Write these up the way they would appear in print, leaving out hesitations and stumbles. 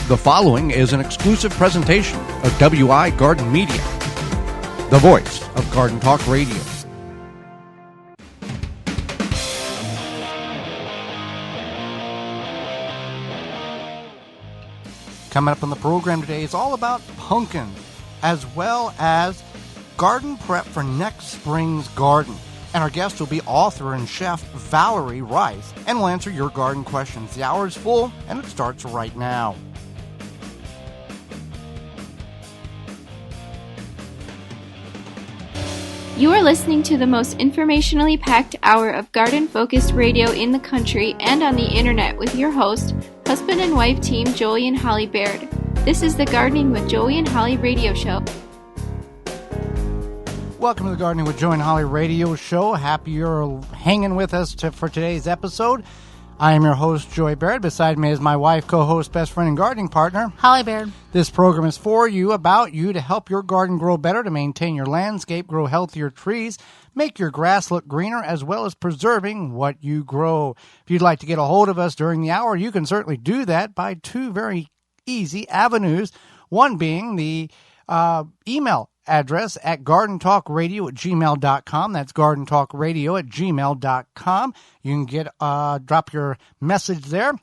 The following is an exclusive presentation of WI Garden Media, the voice of Garden Talk Radio. Coming up on the program today is all about pumpkins, as well as garden prep for next spring's garden. And our guest will be author and chef Valerie Rice, and will answer your garden questions. The hour is full, and it starts right now. You are listening to the most informationally packed hour of garden-focused radio in the country and on the internet with your host, husband and wife team Joey and Holly Baird. This is the Gardening with Joey and Holly radio show. Welcome to the Gardening with Joey and Holly radio show. Happy you're hanging with us for today's episode. I am your host, Joey Baird. Beside me is my wife, co-host, best friend, and gardening partner, Holly Baird. This program is for you, about you, to help your garden grow better, to maintain your landscape, grow healthier trees, make your grass look greener, as well as preserving what you grow. If you'd like to get a hold of us during the hour, you can certainly do that by two very easy avenues. One being the email address at gardentalkradio@gmail.com. That's gardentalkradio@gmail.com. You can drop your message there.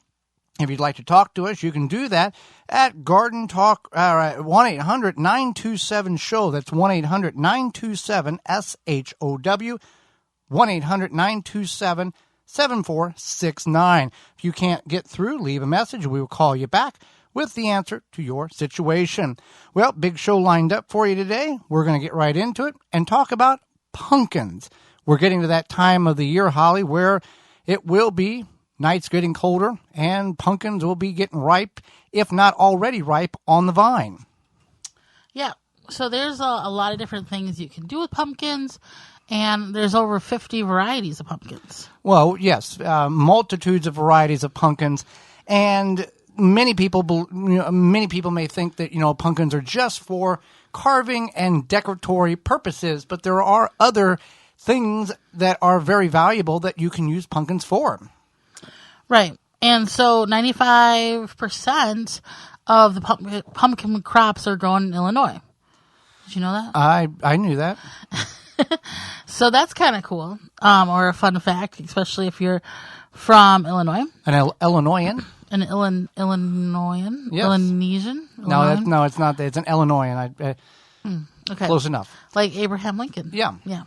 If you'd like to talk to us, you can do that at Garden Talk, 1-800-927-SHOW. That's 1-800-927-SHOW, 1-800-927-7469. If you can't get through, leave a message. We will call you back with the answer to your situation. Well, big show lined up for you today. We're going to get right into it and talk about pumpkins. We're getting to that time of the year, Holly, where it will be nights getting colder and pumpkins will be getting ripe, if not already ripe, on the vine. Yeah, so there's a lot of different things you can do with pumpkins, and there's over 50 varieties of pumpkins. Well, yes, multitudes of varieties of pumpkins, and many people may think that, pumpkins are just for carving and decoratory purposes, but there are other things that are very valuable that you can use pumpkins for. Right. And so 95% of the pumpkin crops are grown in Illinois. Did you know that? I knew that. So that's kind of cool, or a fun fact, especially if you're from Illinois. An Illinoisan? An Illinoisan? Yes. Illonesian? No, it's not. It's an Illinoisan. Okay. Close enough. Like Abraham Lincoln. Yeah. Yeah.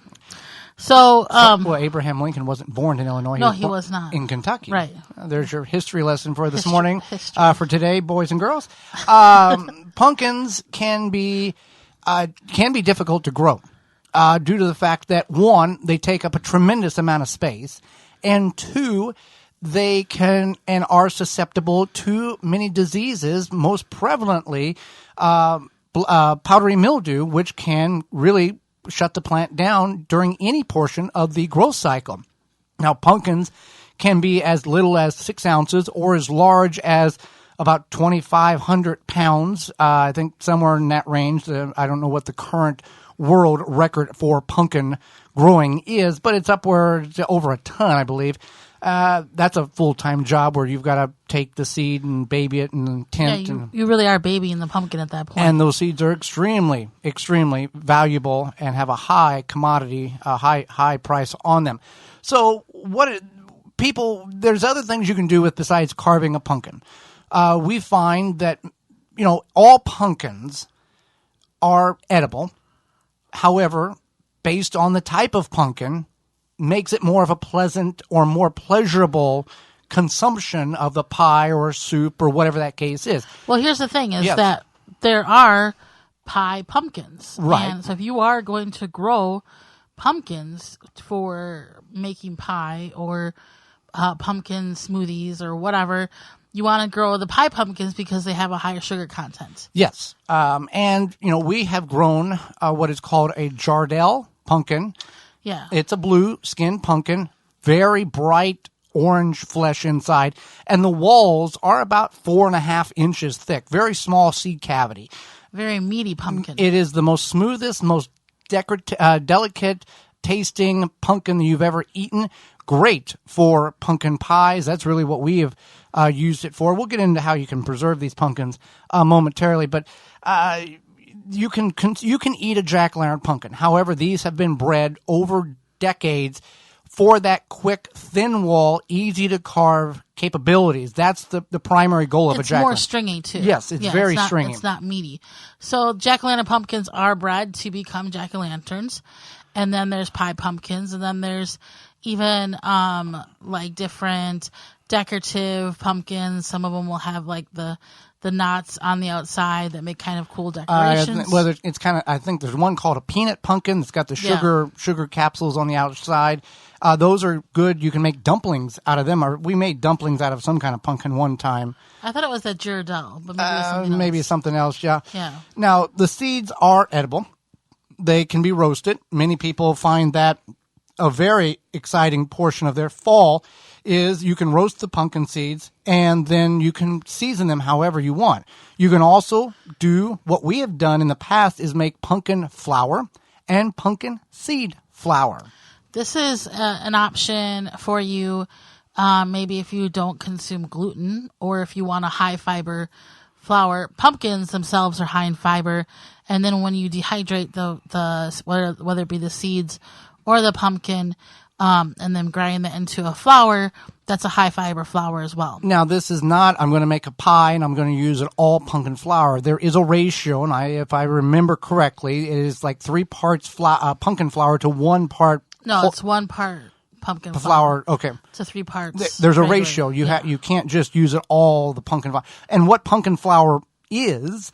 So, well, Abraham Lincoln wasn't born in Illinois. No, he was not. In Kentucky. Right. There's your history lesson for this morning. For today, boys and girls. Pumpkins can be difficult to grow due to the fact that, one, they take up a tremendous amount of space, and two, they can and are susceptible to many diseases, most prevalently powdery mildew, which can really shut the plant down during any portion of the growth cycle. Now, pumpkins can be as little as 6 ounces or as large as about 2,500 pounds. I think somewhere in that range. I don't know what the current world record for pumpkin growing is, but it's upwards to over a ton, I believe. That's a full-time job where you've got to take the seed and baby it and tint. Yeah, you really are babying the pumpkin at that point. And those seeds are extremely, extremely valuable and have a high commodity, a high price on them. So there's other things you can do with besides carving a pumpkin. We find that, all pumpkins are edible. However, based on the type of pumpkin, makes it more of a pleasant or more pleasurable consumption of the pie or soup or whatever that case is. Well, here's the thing is Yes. that there are pie pumpkins. Right. And so if you are going to grow pumpkins for making pie or pumpkin smoothies or whatever, you want to grow the pie pumpkins because they have a higher sugar content. Yes. And, we have grown what is called a Jardel pumpkin. Yeah. It's a blue skin pumpkin, very bright orange flesh inside, and the walls are about 4.5 inches thick, very small seed cavity. Very meaty pumpkin. It is the most smoothest, most delicate tasting pumpkin that you've ever eaten. great for pumpkin pies. That's really what we have used it for. We'll get into how you can preserve these pumpkins momentarily, but you can eat a jack-o'-lantern pumpkin. However, these have been bred over decades for that quick, thin wall, easy to carve capabilities. That's the primary goal of a jack-o'-lantern. It's more stringy too. Yes, it's very stringy. It's not meaty. So jack-o'-lantern pumpkins are bred to become jack-o'-lanterns, and then there's pie pumpkins, and then there's even like different decorative pumpkins. Some of them will have like the knots on the outside that make kind of cool decorations. It's kind of, I think there's one called a peanut pumpkin. It's got the sugar capsules on the outside. Those are good. You can make dumplings out of them. We made dumplings out of some kind of pumpkin one time. I thought it was a Ghirardelli, but maybe it was something else. Maybe something else, yeah. Yeah. Now, the seeds are edible. They can be roasted. Many people find that a very exciting portion of their fall is you can roast the pumpkin seeds and then you can season them however you want. You can also do what we have done in the past is make pumpkin flour and pumpkin seed flour. This is an option for you, maybe if you don't consume gluten or if you want a high fiber flour. Pumpkins themselves are high in fiber, and then when you dehydrate the whether it be the seeds or the pumpkin, and then grind that into a flour, that's a high fiber flour as well. Now, this is not, I'm going to make a pie and I'm going to use it all pumpkin flour. There is a ratio, and if I remember correctly, it is like 3 parts pumpkin flour to 1 part. No, it's 1 part pumpkin flour. Okay. To 3 parts. There's a ratio. You can't just use it all the pumpkin flour. And what pumpkin flour is,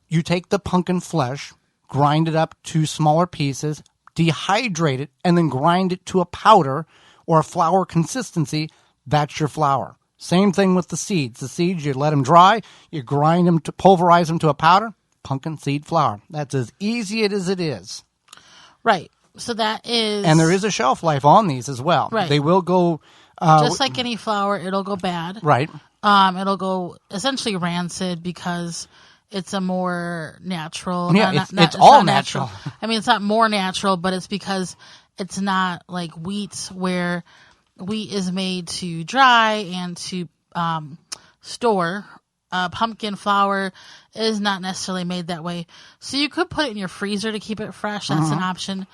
you take the pumpkin flesh, grind it up to smaller pieces, dehydrate it, and then grind it to a powder or a flour consistency. That's your flour. Same thing with the seeds. The seeds, you let them dry, you grind them to pulverize them to a powder, pumpkin seed flour. That's as easy as it is. Right. So that is... And there is a shelf life on these as well. Right. They will go... just like any flour, it'll go bad. Right. It'll go essentially rancid because it's a more natural... Yeah, it's all natural. I mean, it's not more natural, but it's because it's not like wheat, where wheat is made to dry and to store. Pumpkin flour is not necessarily made that way. So you could put it in your freezer to keep it fresh. That's an option.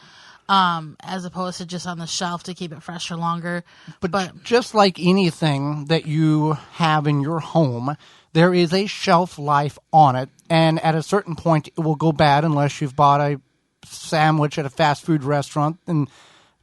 As opposed to just on the shelf to keep it fresh for longer. But just like anything that you have in your home, there is a shelf life on it, and at a certain point it will go bad unless you've bought a sandwich at a fast food restaurant and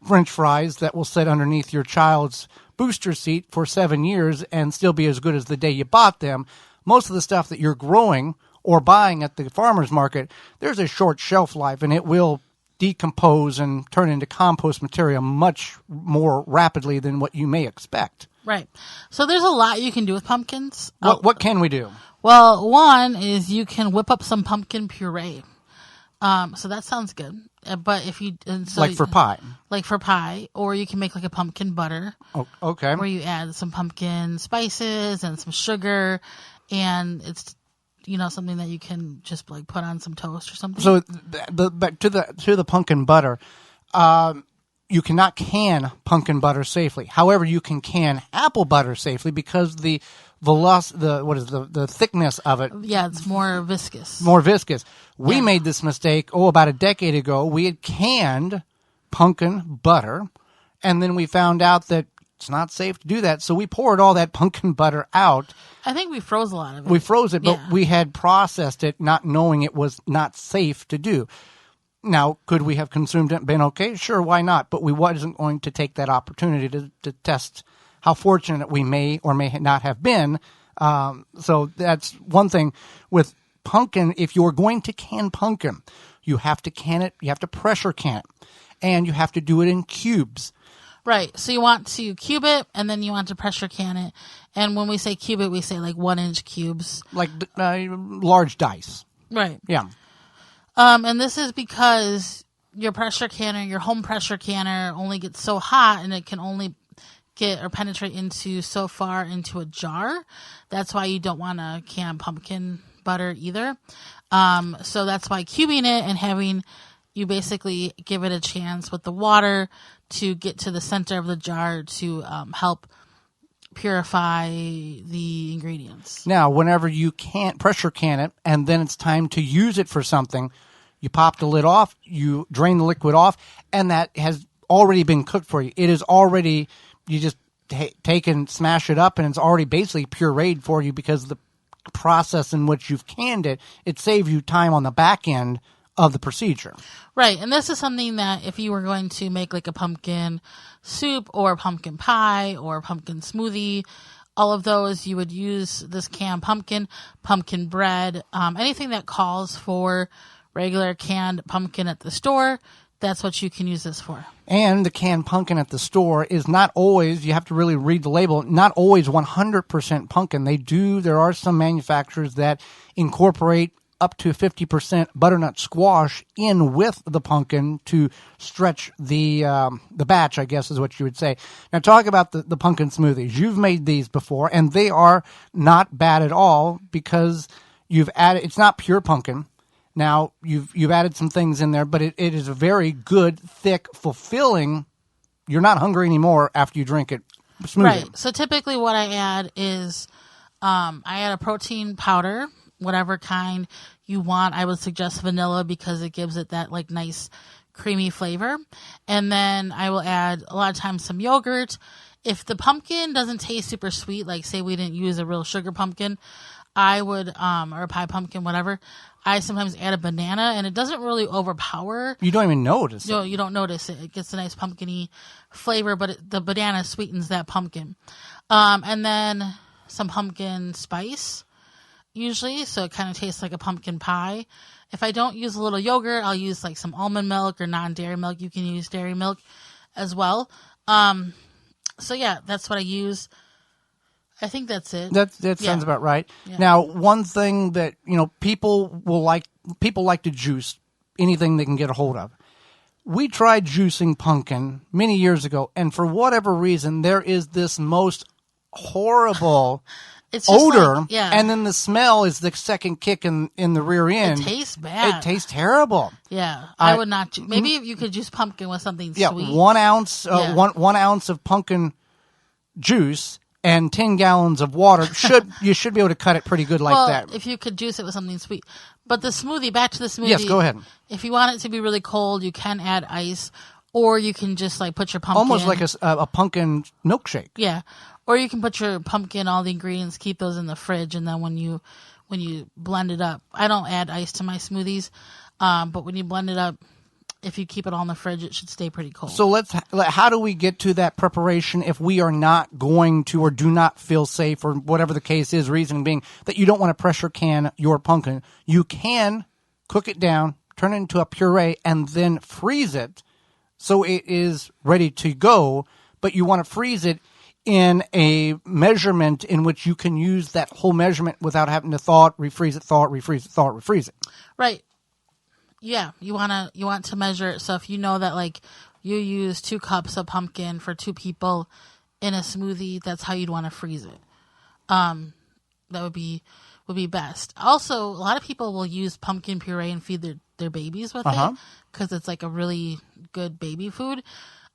French fries that will sit underneath your child's booster seat for 7 years and still be as good as the day you bought them. Most of the stuff that you're growing or buying at the farmer's market, there's a short shelf life, and it will decompose and turn into compost material much more rapidly than what you may expect. Right. So there's a lot you can do with pumpkins. What can we do? Well, one is you can whip up some pumpkin puree. So that sounds good. But if you... like for pie. Like for pie. Or you can make like a pumpkin butter. Oh, okay. Where you add some pumpkin spices and some sugar. And it's... something that you can just like put on some toast or something. So back to the pumpkin butter, you cannot can pumpkin butter safely. However, you can apple butter safely because the thickness of it. Yeah, it's more viscous. More viscous. We made this mistake about a decade ago. We had canned pumpkin butter, and then we found out that it's not safe to do that, so we poured all that pumpkin butter out. I think we froze a lot of it. We froze it, but we had processed it not knowing it was not safe to do. Now, could we have consumed it and been okay? Sure, why not? But we wasn't going to take that opportunity to test how fortunate we may or may not have been. So that's one thing with pumpkin. If you're going to can pumpkin, you have to can it, you have to pressure can it, and you have to do it in cubes. Right. So you want to cube it, and then you want to pressure can it. And when we say cube it, we say like 1-inch cubes. Like large dice. Right. Yeah. And this is because your pressure canner, your home pressure canner only gets so hot, and it can only get or penetrate into so far into a jar. That's why you don't want to can pumpkin butter either. So that's why cubing it and having you basically give it a chance with the water to get to the center of the jar to help purify the ingredients. Now, whenever you pressure can it, and then it's time to use it for something, you pop the lid off, you drain the liquid off, and that has already been cooked for you. It is already, you just take and smash it up, and it's already basically pureed for you because of the process in which you've canned it. It saves you time on the back end of the procedure. Right, and this is something that if you were going to make like a pumpkin soup or a pumpkin pie or a pumpkin smoothie, all of those, you would use this canned pumpkin bread, anything that calls for regular canned pumpkin at the store, that's what you can use this for. And the canned pumpkin at the store is not always, you have to really read the label, not always 100% pumpkin. There are some manufacturers that incorporate up to 50% butternut squash in with the pumpkin to stretch the batch, I guess is what you would say. Now talk about the pumpkin smoothies. You've made these before, and they are not bad at all because it's not pure pumpkin. Now, you've added some things in there, but it is a very good, thick, fulfilling, you're not hungry anymore after you drink it smoothie. Right. So typically what I add is I add a protein powder, whatever kind you want. I would suggest vanilla because it gives it that like nice creamy flavor. And then I will add a lot of times some yogurt. If the pumpkin doesn't taste super sweet, like say we didn't use a real sugar pumpkin, I would, or a pie pumpkin, whatever, I sometimes add a banana, and it doesn't really overpower. You don't even notice it. No, you don't notice it. It gets a nice pumpkin-y flavor, but the banana sweetens that pumpkin. And then some pumpkin spice, usually, so it kind of tastes like a pumpkin pie. If I don't use a little yogurt, I'll use like some almond milk or non-dairy milk. You can use dairy milk as well. So yeah, that's what I use. I think that's it. That sounds about right. Yeah. Now, one thing that, people like to juice anything they can get a hold of. We tried juicing pumpkin many years ago, and for whatever reason, there is this most horrible odor, and then the smell is the second kick in the rear end. It tastes bad. It tastes terrible. Yeah, I would not. Maybe if you could juice pumpkin with something sweet. 1 ounce, 1 ounce of pumpkin juice and 10 gallons of water. You should be able to cut it pretty good like that. If you could juice it with something sweet. But the smoothie, back to the smoothie. Yes, go ahead. If you want it to be really cold, you can add ice, or you can just like put your pumpkin. Almost like a pumpkin milkshake. Yeah, or you can put your pumpkin, all the ingredients, keep those in the fridge, and then when you blend it up, I don't add ice to my smoothies, but when you blend it up, if you keep it all in the fridge, it should stay pretty cold. So how do we get to that preparation if we are not going to or do not feel safe or whatever the case is, reason being that you don't want to pressure can your pumpkin? You can cook it down, turn it into a puree, and then freeze it so it is ready to go, but you want to freeze it in a measurement in which you can use that whole measurement without having to thaw it, refreeze it, thaw it, refreeze it, thaw it, refreeze it. Right. Yeah, you want to measure it. So if you know that like you use 2 cups of pumpkin for 2 people in a smoothie, that's how you'd want to freeze it. That would be best. Also, a lot of people will use pumpkin puree and feed their babies with it because it's like a really good baby food.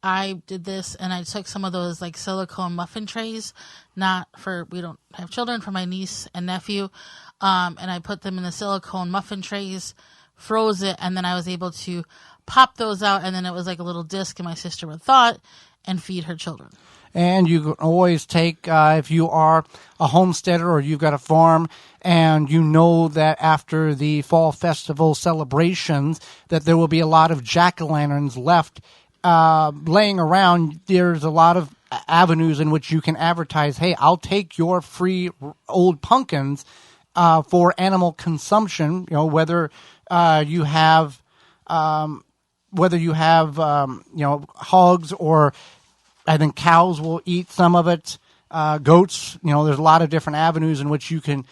I did this and I took some of those like silicone muffin trays, we don't have children, for my niece and nephew, and I put them in the silicone muffin trays, froze it, and then I was able to pop those out, and then it was like a little disc, and my sister would thaw it and feed her children. And you can always take, if you are a homesteader or you've got a farm, and you know that after the fall festival celebrations that there will be a lot of jack-o'-lanterns left laying around, there's a lot of avenues in which you can advertise, hey, I'll take your free old pumpkins for animal consumption, whether you have hogs, or I think cows will eat some of it, goats, there's a lot of different avenues in which you can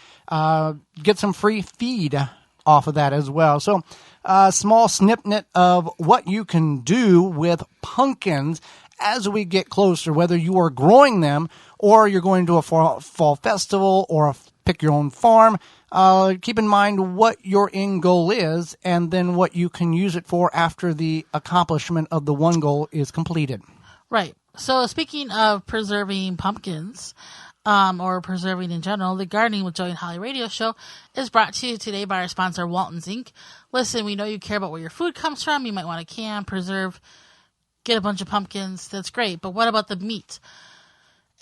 get some free feed off of that as well. So a small snippet of what you can do with pumpkins as we get closer, whether you are growing them or you're going to a fall festival or pick your own farm. Keep in mind what your end goal is and then what you can use it for after the accomplishment of the one goal is completed. Right. So speaking of preserving pumpkins, or preserving in general, the Gardening with Joy and Holly radio show is brought to you today by our sponsor, Walton's Inc. Listen, we know you care about where your food comes from. You might want to can, preserve, get a bunch of pumpkins. That's great. But what about the meat?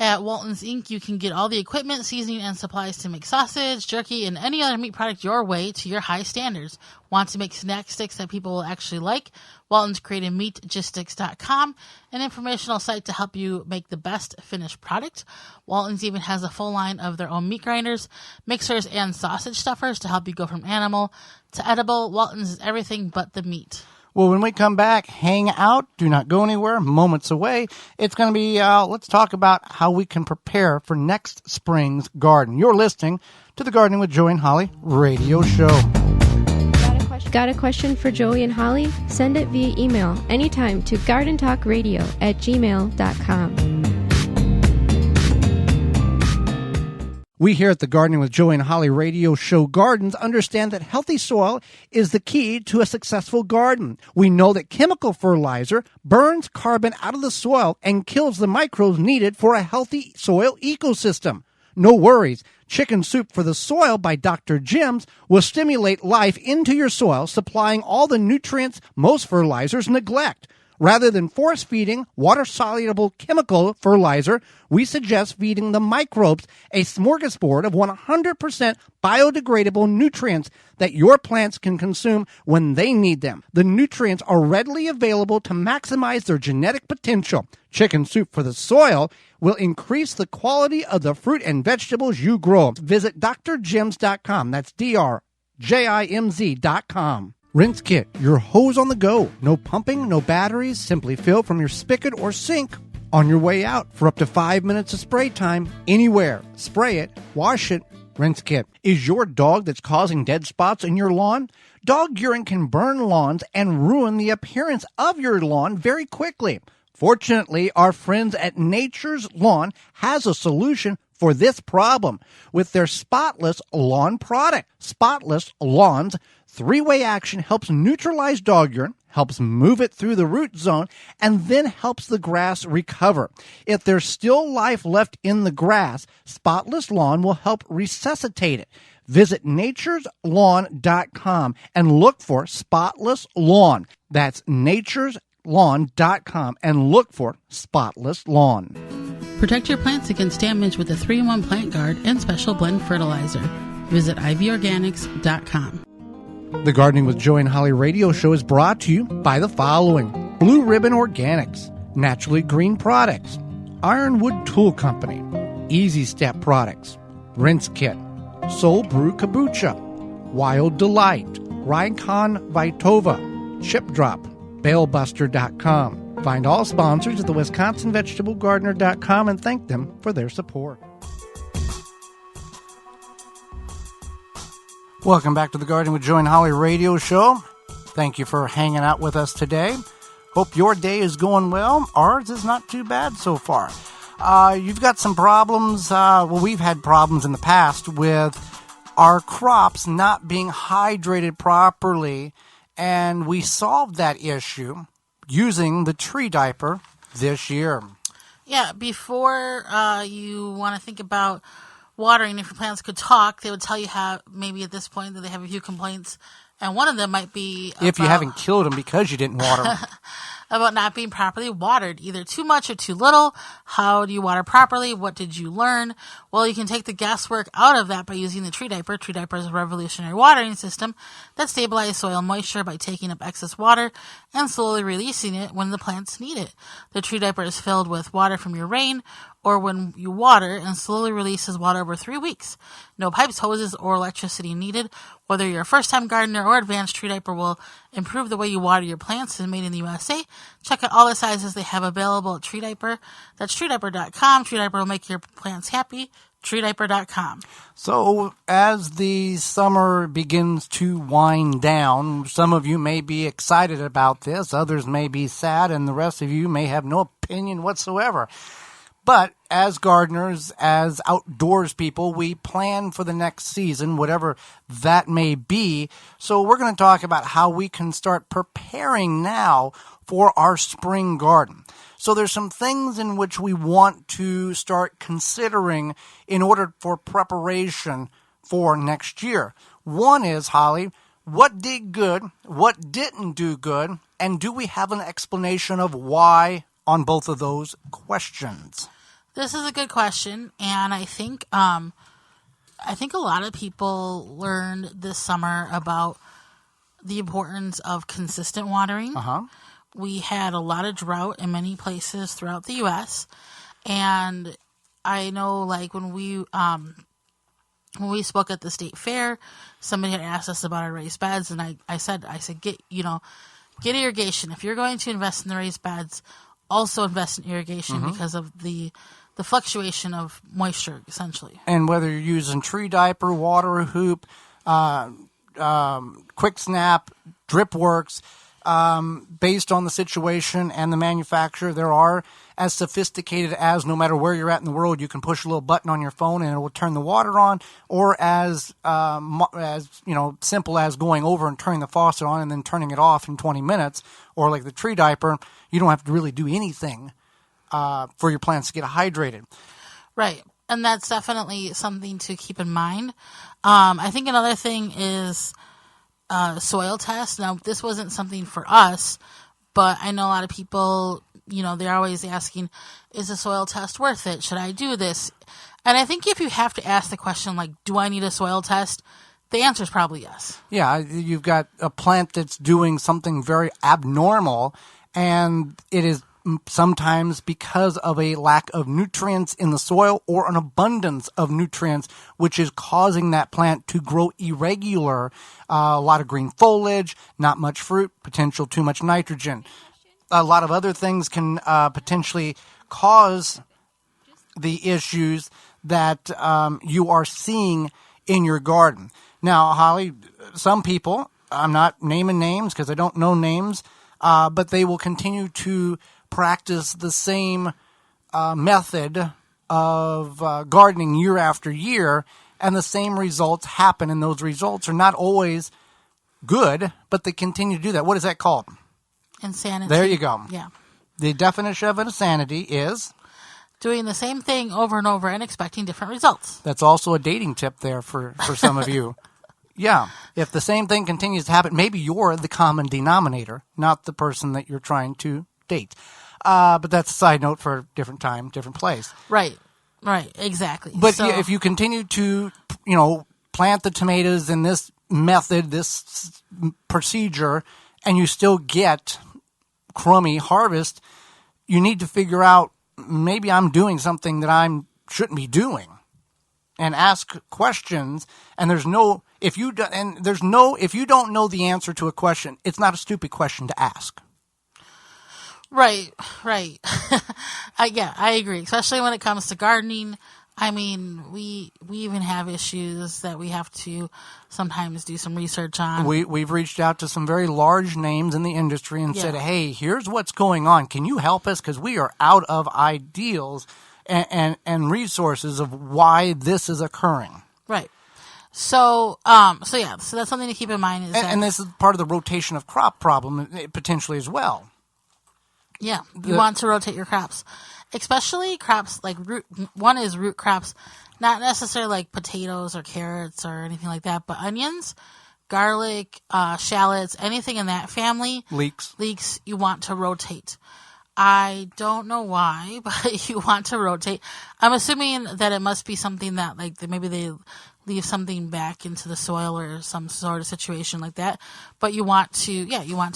At Walton's Inc., you can get all the equipment, seasoning, and supplies to make sausage, jerky, and any other meat product your way to your high standards. Want to make snack sticks that people will actually like? Walton's created meatgistics.com, an informational site to help you make the best finished product. Walton's even has a full line of their own meat grinders, mixers, and sausage stuffers to help you go from animal to edible. Walton's is everything but the meat. Well, when we come back, hang out. Do not go anywhere. Moments away. It's going to be, let's talk about how we can prepare for next spring's garden. You're listening to the Gardening with Joey and Holly radio show. Got a question for Joey and Holly? Send it via email anytime to gardentalkradio@gmail.com. We here at the Gardening with Joey and Holly radio show Gardens understand that healthy soil is the key to a successful garden. We know that chemical fertilizer burns carbon out of the soil and kills the microbes needed for a healthy soil ecosystem. No worries. Chicken Soup for the Soil by Dr. Jim's will stimulate life into your soil, supplying all the nutrients most fertilizers neglect. Rather than force-feeding water-soluble chemical fertilizer, we suggest feeding the microbes a smorgasbord of 100% biodegradable nutrients that your plants can consume when they need them. The nutrients are readily available to maximize their genetic potential. Chicken Soup for the Soil will increase the quality of the fruit and vegetables you grow. Visit drjims.com. That's drjimz.com. Rinse Kit, your hose on the go. No pumping, no batteries. Simply fill from your spigot or sink on your way out for up to 5 minutes of spray time anywhere. Spray it, wash it. Rinse Kit. Is your dog that's causing dead spots in your lawn? Dog urine can burn lawns and ruin the appearance of your lawn very quickly. Fortunately, our friends at Nature's Lawn has a solution for this problem with their Spotless Lawn product. Spotless Lawn's three-way action helps neutralize dog urine, helps move it through the root zone, and then helps the grass recover. If there's still life left in the grass, Spotless Lawn will help resuscitate it. Visit natureslawn.com and look for Spotless Lawn. That's natureslawn.com and look for Spotless Lawn. Protect your plants against damage with a 3-in-1 plant guard and special blend fertilizer. Visit ivorganics.com. The Gardening with Joey and Holly radio show is brought to you by the following: Blue Ribbon Organics, Naturally Green Products, Ironwood Tool Company, Easy Step Products, Rinse Kit, Soul Brew Kombucha, Wild Delight, Rykon Vitova, Chip Drop, BaleBuster.com. Find all sponsors at the WisconsinVegetableGardener.com and thank them for their support. Welcome back to the Gardening with Joey and Holly radio show. Thank you for hanging out with us today. Hope your day is going well. Ours is not too bad so far. You've got some problems. We've had problems in the past with our crops not being hydrated properly, and we solved that issue using the tree diaper this year. Yeah, before you want to think about watering, if your plants could talk, they would tell you how maybe at this point that they have a few complaints, and one of them might be if you haven't killed them because you didn't water them. About not being properly watered, either too much or too little. How do you water properly? What did you learn? Well, you can take the guesswork out of that by using the tree diaper. Tree diaper is a revolutionary watering system that stabilizes soil moisture by taking up excess water and slowly releasing it when the plants need it. The tree diaper is filled with water from your rain or when you water and slowly releases water over 3 weeks. No pipes, hoses, or electricity needed. Whether you're a first-time gardener or advanced, tree diaper will improve the way you water your plants. It's made in the USA. Check out all the sizes they have available at Tree Diaper. That's treediaper.com. Tree Diaper will make your plants happy. treediaper.com. So as the summer begins to wind down, some of you may be excited about this, others may be sad, and the rest of you may have no opinion whatsoever. But as gardeners, as outdoors people, we plan for the next season, whatever that may be. So we're going to talk about how we can start preparing now for our spring garden. So there's some things in which we want to start considering in order for preparation for next year. One is, Holly, what did good, what didn't do good, and do we have an explanation of why on both of those questions? This is a good question, and I think a lot of people learned this summer about the importance of consistent watering. We had a lot of drought in many places throughout the U.S., and I know, like, when we spoke at the state fair, somebody had asked us about our raised beds, and I said, get irrigation. If you're going to invest in the raised beds, also invest in irrigation because of the fluctuation of moisture, essentially. And whether you're using tree diaper, water hoop, quick snap, drip works, based on the situation and the manufacturer, there are as sophisticated as, no matter where you're at in the world, you can push a little button on your phone and it will turn the water on, or as simple as going over and turning the faucet on and then turning it off in 20 minutes, or like the tree diaper, you don't have to really do anything for your plants to get hydrated. Right, and that's definitely something to keep in mind. I think another thing is soil test. Now, this wasn't something for us, but I know a lot of people, they're always asking, is a soil test worth it? Should I do this? And I think if you have to ask the question, like, do I need a soil test? The answer is probably yes. Yeah, you've got a plant that's doing something very abnormal, and it is sometimes because of a lack of nutrients in the soil or an abundance of nutrients, which is causing that plant to grow irregular. A lot of green foliage, not much fruit, potential too much nitrogen. A lot of other things can potentially cause the issues that you are seeing in your garden. Now, Holly, some people, I'm not naming names because I don't know names, but they will continue to practice the same method of gardening year after year, and the same results happen, and those results are not always good, but they continue to do that. What is that called? Insanity. There you go. Yeah. The definition of insanity is? Doing the same thing over and over and expecting different results. That's also a dating tip there for some of you. Yeah. If the same thing continues to happen, maybe you're the common denominator, not the person that you're trying to date. But that's a side note for a different time, different place. Right, exactly. But if you continue to, plant the tomatoes in this method, this procedure, and you still get crummy harvest, you need to figure out, maybe I'm doing something that I shouldn't be doing, and ask questions. And if you don't know the answer to a question, it's not a stupid question to ask. Right. I agree, especially when it comes to gardening. I mean, we even have issues that we have to sometimes do some research on. We've reached out to some very large names in the industry and said, hey, here's what's going on. Can you help us? Because we are out of ideals and resources of why this is occurring. Right. So that's something to keep in mind. And this is part of the rotation of crop problem potentially as well. Yeah, you want to rotate your crops, especially crops like root. One is root crops, not necessarily like potatoes or carrots or anything like that, but onions, garlic, shallots, anything in that family. Leeks, you want to rotate. I don't know why, but you want to rotate. I'm assuming that it must be something that, like, maybe they leave something back into the soil or some sort of situation like that. But you want to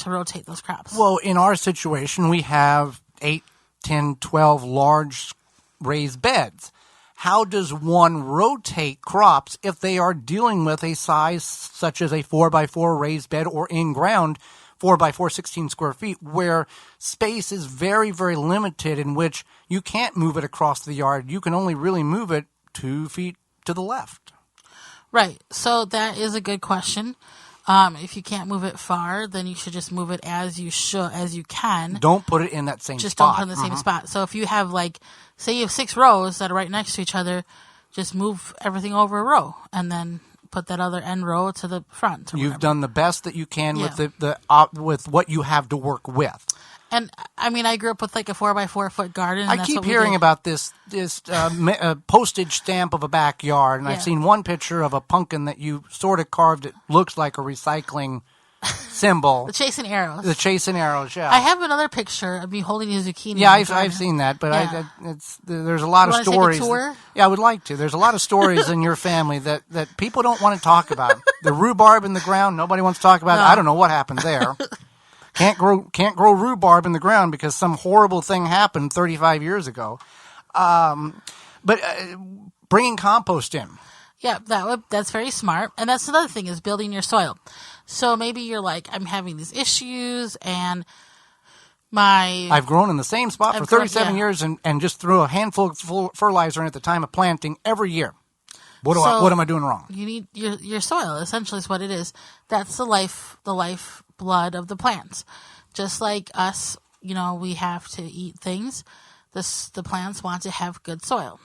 rotate those crops. Well, in our situation, we have 8, 10, 12 large raised beds. How does one rotate crops if they are dealing with a size such as a 4x4 raised bed or in-ground 4x4, 16 square feet, where space is very, very limited, in which you can't move it across the yard. You can only really move it 2 feet to the left. Right. So that is a good question. If you can't move it far, then you should just move it as you can. Don't put it in that same just spot. Don't put it in the same spot. So if you have say you have 6 rows that are right next to each other, just move everything over a row and then put that other end row to the front. You've done the best that you can with with what you have to work with. And I mean, I grew up with a 4x4 foot garden. And I keep hearing about this postage stamp of a backyard, and I've seen one picture of a pumpkin that you sort of carved. It looks like a recycling symbol. The chasing arrows. The chasing arrows, yeah. I have another picture of me holding a zucchini. Yeah, I've seen that, but there's a lot of stories. Take a tour? Yeah, I would like to. There's a lot of stories in your family that people don't want to talk about. The rhubarb in the ground, nobody wants to talk about it. I don't know what happened there. Can't grow rhubarb in the ground because some horrible thing happened 35 years ago. But bringing compost in. Yeah, that's very smart. And that's another thing is building your soil. So maybe you're like, I'm having these issues and I've grown in the same spot for 37 years and just threw a handful of fertilizer in at the time of planting every year. What am I doing wrong? You need your soil, essentially is what it is. That's the lifeblood of the plants. Just like us, we have to eat things. The plants want to have good soil.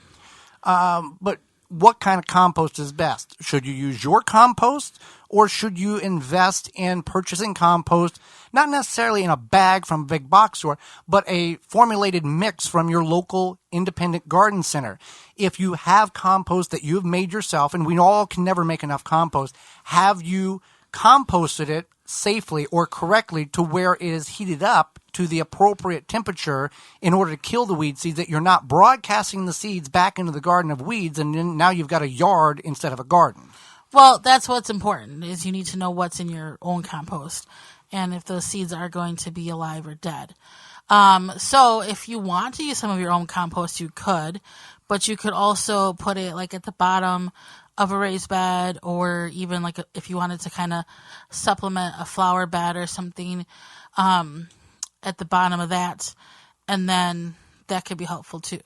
But what kind of compost is best? Should you use your compost or should you invest in purchasing compost, not necessarily in a bag from a big box store, but a formulated mix from your local independent garden center? If you have compost that you've made yourself, and we all can never make enough compost, have you composted it safely or correctly to where it is heated up to the appropriate temperature in order to kill the weed seeds, that you're not broadcasting the seeds back into the garden of weeds and then now you've got a yard instead of a garden? Well, that's what's important, is you need to know what's in your own compost and if those seeds are going to be alive or dead. So if you want to use some of your own compost, you could, but you could also put it at the bottom of a raised bed, or even if you wanted to kind of supplement a flower bed or something at the bottom of that, and then that could be helpful too.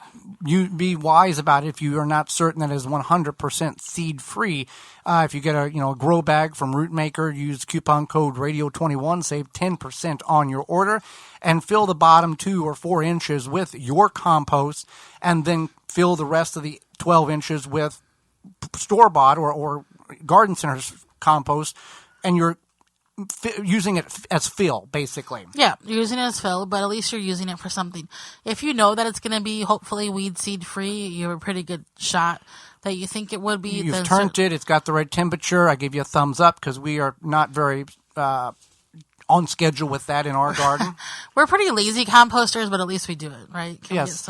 You be wise about it if you are not certain that it is 100% seed free. If you get a grow bag from Root Maker, use coupon code Radio21, save 10% on your order, and fill the bottom 2 or 4 inches with your compost, and then fill the rest of the 12 inches with store-bought or garden center's compost, and you're using it as fill, basically. Yeah, you're using it as fill, but at least you're using it for something. If you know that it's going to be hopefully weed seed free, you have a pretty good shot that you think it would be. You've turned it. It's got the right temperature. I give you a thumbs up because we are not very on schedule with that in our garden. We're pretty lazy composters, but at least we do it, right? Yes.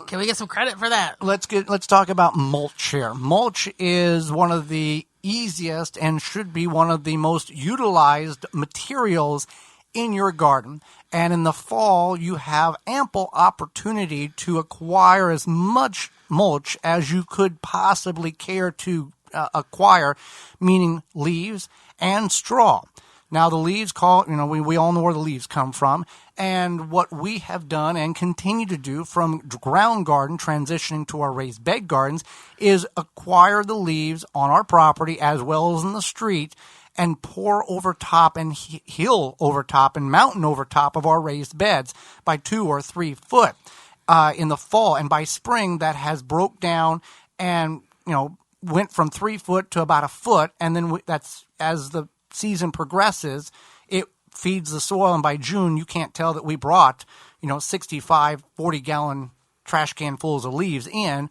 Can we get some credit for that? Let's talk about mulch here. Mulch is one of the easiest and should be one of the most utilized materials in your garden. And in the fall, you have ample opportunity to acquire as much mulch as you could possibly care to acquire, meaning leaves and straw. Now, the leaves we all know where the leaves come from. And what we have done and continue to do from ground garden transitioning to our raised bed gardens is acquire the leaves on our property as well as in the street and pour over top and hill over top and mountain over top of our raised beds by 2 or 3 foot in the fall. And by spring, that has broke down and, went from 3 foot to about 1 foot. And then that's as the season progresses, it feeds the soil, and by June you can't tell that we brought 65 40-gallon trash can fulls of leaves in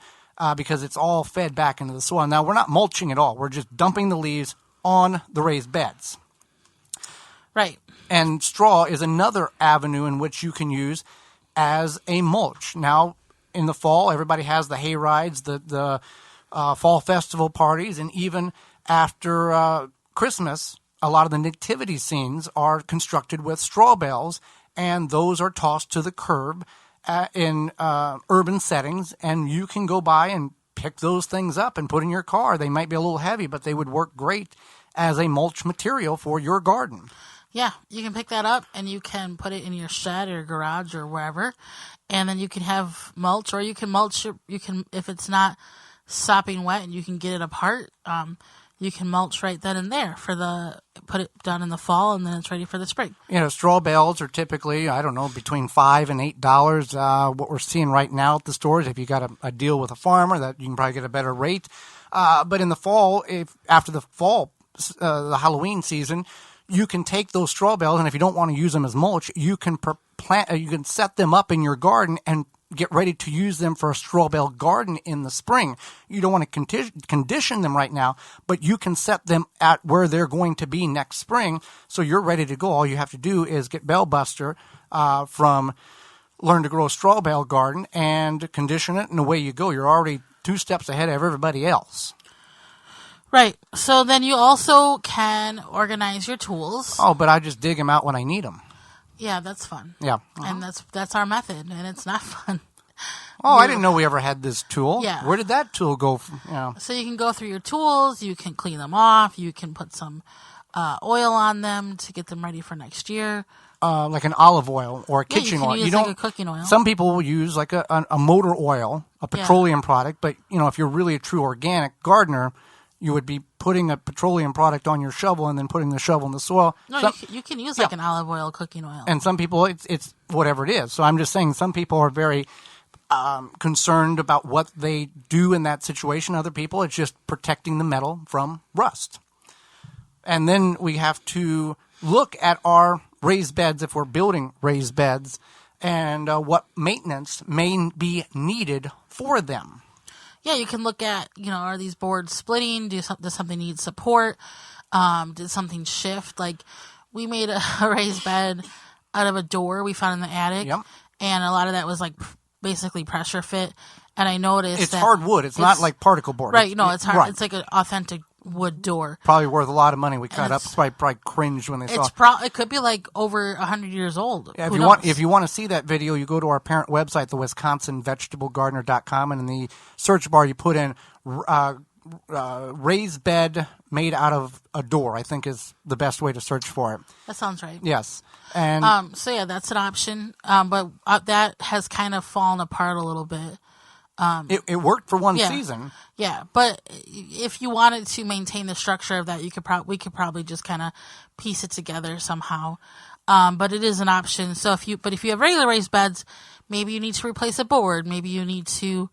because it's all fed back into the soil. Now, we're not mulching at all. We're just dumping the leaves on the raised beds. Right. And straw is another avenue in which you can use as a mulch. Now, in the fall, everybody has the hay rides, the fall festival parties, and even after Christmas, a lot of the nativity scenes are constructed with straw bales, and those are tossed to the curb in urban settings, and you can go by and pick those things up and put in your car. They might be a little heavy, but they would work great as a mulch material for your garden. Yeah, you can pick that up, and you can put it in your shed or garage or wherever, and then you can have mulch, or you can mulch, if it's not sopping wet and you can get it apart, you can mulch right then and there put it down in the fall, and then it's ready for the spring. Straw bales are typically, I don't know, between $5 and $8. What we're seeing right now at the stores, if you got a deal with a farmer, that you can probably get a better rate. But in the fall, after the fall, the Halloween season, you can take those straw bales, and if you don't want to use them as mulch, you can you can set them up in your garden and get ready to use them for a straw bale garden in the spring. You don't want to condition them right now, but you can set them at where they're going to be next spring, so you're ready to go. All you have to do is get Bale Buster from Learn to Grow a Straw Bale Garden and condition it, and away you go. You're already 2 steps ahead of everybody else. Right. So then you also can organize your tools. Oh, but I just dig them out when I need them. Yeah, that's fun. Yeah. And that's our method, and it's not fun. Oh, I didn't know we ever had this tool. Yeah. Where did that tool go from? So you can go through your tools, you can clean them off, you can put some oil on them to get them ready for next year. Like an olive oil or a kitchen oil. You don't like a cooking oil. Some people will use like a motor oil, a petroleum product, but if you're really a true organic gardener, you would be putting a petroleum product on your shovel and then putting the shovel in the soil. No, you can use like an olive oil, cooking oil. And some people, it's whatever it is. So I'm just saying some people are very concerned about what they do in that situation. Other people, it's just protecting the metal from rust. And then we have to look at our raised beds if we're building raised beds and what maintenance may be needed for them. Yeah, you can look at, are these boards splitting? Does something need support? Did something shift? Like, we made a raised bed out of a door we found in the attic. Yep. And a lot of that was, like, basically pressure fit. And I noticed it's hardwood. It's not like particle board. Right, it's hard. Right. It's like an authentic wood door. Probably worth a lot of money. We cut up. Probably cringed when they saw it. It could be like over 100 years old. Yeah, if you want to see that video, you go to our parent website, the WisconsinVegetableGardener.com, and in the search bar you put in raised bed made out of a door. I think is the best way to search for it. That sounds right. Yes, and that's an option. But that has kind of fallen apart a little bit. It worked for one season. Yeah, but if you wanted to maintain the structure of that, we could probably just kind of piece it together somehow. But it is an option. So if you have regular raised beds, maybe you need to replace a board. Maybe you need to,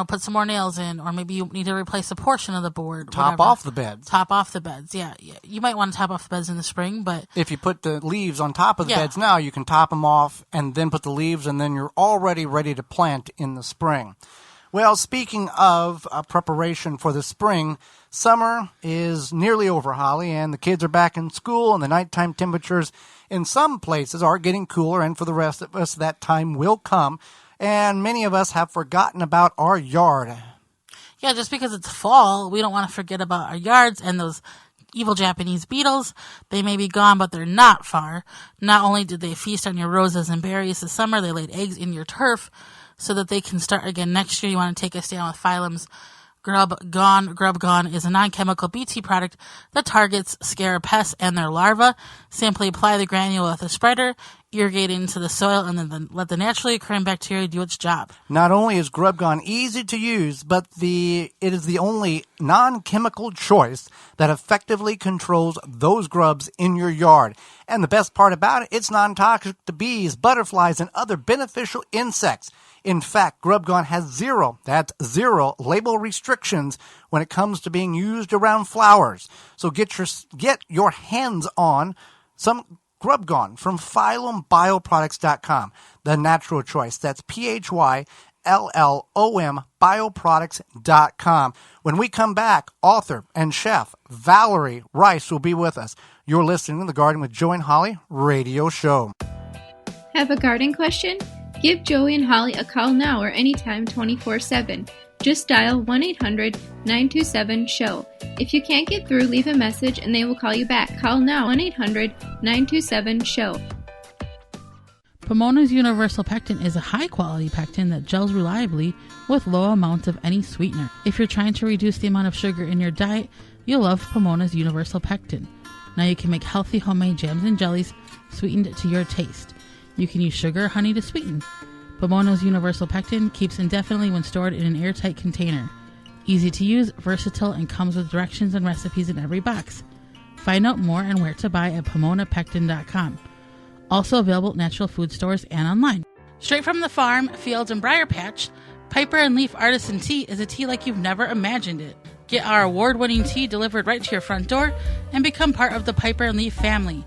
put some more nails in, or maybe you need to replace a portion of the board. Top off the beds. Top off the beds. Yeah. You might want to top off the beds in the spring, but if you put the leaves on top of the beds now, you can top them off and then put the leaves, and then you're already ready to plant in the spring. Well, speaking of preparation for the spring, summer is nearly over, Holly, and the kids are back in school, and the nighttime temperatures in some places are getting cooler, and for the rest of us, that time will come, and many of us have forgotten about our yard. Yeah, just because it's fall, we don't want to forget about our yards and those evil Japanese beetles. They may be gone, but they're not far. Not only did they feast on your roses and berries this summer, they laid eggs in your turf, so that they can start again next year. You want to take a stand with Phylum's Grub Gone. Grub Gone is a non-chemical BT product that targets scarab pests and their larvae. Simply apply the granule with a spreader, irrigate it into the soil, and then let the naturally occurring bacteria do its job. Not only is Grub Gone easy to use, but it is the only non-chemical choice that effectively controls those grubs in your yard. And the best part about it, it's non-toxic to bees, butterflies, and other beneficial insects. In fact, Grub Gone has zero label restrictions when it comes to being used around flowers. So get your hands on some Grub Gone from PhylumBioproducts.com, the natural choice. That's PHYLLOM bioproducts.com. When we come back, author and chef Valerie Rice will be with us. You're listening to the Garden with Joey and Holly radio show. Have a garden question? Give Joey and Holly a call now or anytime 24/7. Just dial 1-800-927-SHOW. If you can't get through, leave a message and they will call you back. Call now 1-800-927-SHOW. Pomona's Universal Pectin is a high-quality pectin that gels reliably with low amounts of any sweetener. If you're trying to reduce the amount of sugar in your diet, you'll love Pomona's Universal Pectin. Now you can make healthy homemade jams and jellies sweetened to your taste. You can use sugar or honey to sweeten. Pomona's Universal Pectin keeps indefinitely when stored in an airtight container. Easy to use, versatile, and comes with directions and recipes in every box. Find out more and where to buy at PimonaPectin.com. Also available at natural food stores and online. Straight from the farm, fields, and briar patch, Piper and Leaf Artisan Tea is a tea like you've never imagined it. Get our award-winning tea delivered right to your front door and become part of the Piper and Leaf family.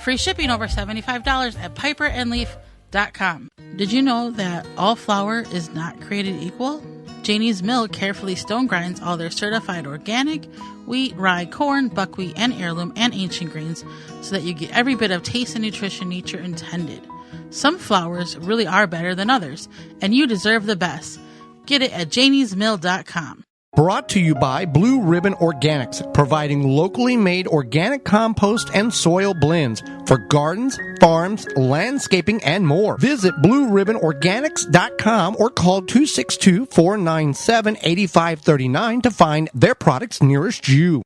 Free shipping over $75 at piperandleaf.com. Did you know that all flour is not created equal? Janie's Mill carefully stone grinds all their certified organic wheat, rye, corn, buckwheat, and heirloom and ancient grains so that you get every bit of taste and nutrition nature intended. Some flours really are better than others, and you deserve the best. Get it at janiesmill.com. Brought to you by Blue Ribbon Organics, providing locally made organic compost and soil blends for gardens, farms, landscaping, and more. Visit BlueRibbonOrganics.com or call 262-497-8539 to find their products nearest you.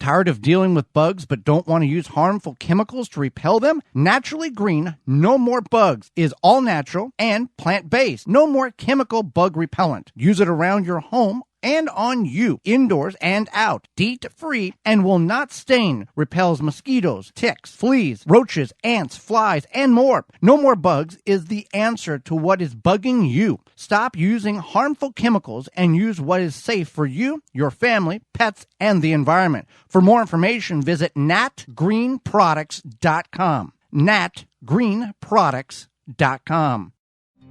Tired of dealing with bugs but don't want to use harmful chemicals to repel them? Naturally Green No More Bugs is all natural and plant-based. No more chemical bug repellent. Use it around your home and on you, indoors and out, DEET-free, and will not stain, repels mosquitoes, ticks, fleas, roaches, ants, flies, and more. No More Bugs is the answer to what is bugging you. Stop using harmful chemicals and use what is safe for you, your family, pets, and the environment. For more information, visit natgreenproducts.com. natgreenproducts.com.